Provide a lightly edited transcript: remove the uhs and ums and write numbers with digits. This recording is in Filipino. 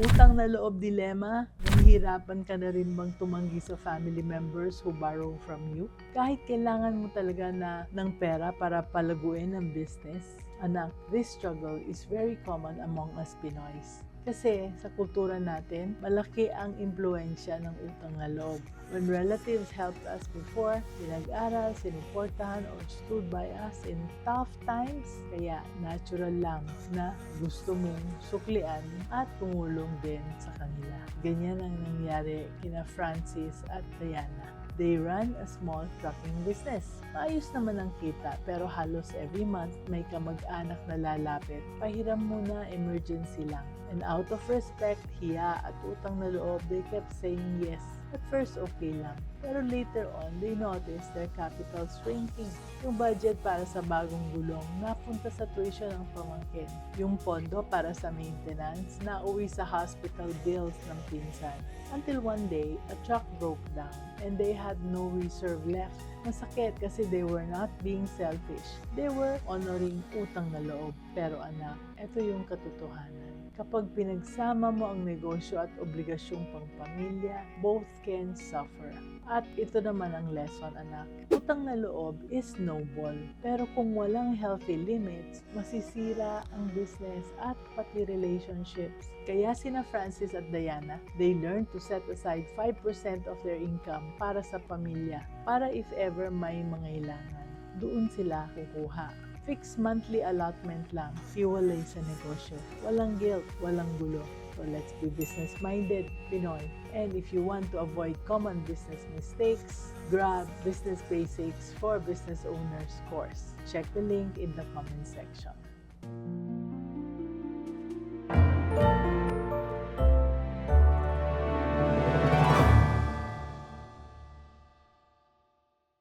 Utang na loob dilemma, nahihirapan ka na rin bang tumanggi sa family members who borrow from you? Kahit kailangan mo talaga ng pera para palaguin ang business? Anak, this struggle is very common among us Pinoys. Kasi sa kultura natin, malaki ang impluensya ng utang na loob. When relatives helped us before, pinag-aral, sinuportahan, or stood by us in tough times, kaya natural lang na gusto mong suklian at tumulong din sa kanila. Ganyan ang nangyari kina Francis at Diana. They run a small trucking business. Maayos naman ang kita pero halos every month may kamag-anak na lalapit. Pahiram muna, emergency lang. And out of respect, hiya at utang na loob, they kept saying yes. At first okay lang. Pero later on, they noticed their capital shrinking. Yung budget para sa bagong gulong napunta sa tuition ng pamangkin. Yung pondo para sa maintenance nauwi sa hospital bills ng pinsan. Until one day, a truck broke down and they had no reserve left. Masakit kasi they were not being selfish. They were honoring utang na loob. Pero anak, ito yung katotohanan. Kapag pinagsama mo ang negosyo at obligasyong pangpamilya, both can suffer. At ito naman ang lesson, anak. Utang na loob is noble. Pero kung walang healthy limits, masisira ang business at pati relationships. Kaya sina Francis at Diana, they learned to set aside 5% of their income para sa pamilya. Para if ever may mangailangan, doon sila kukuha. Fixed monthly allotment lang, hiwalay sa negosyo. Walang guilt, walang gulo. So let's be business-minded, Pinoy. And if you want to avoid common business mistakes, grab Business Basics for Business Owners course. Check the link in the comment section.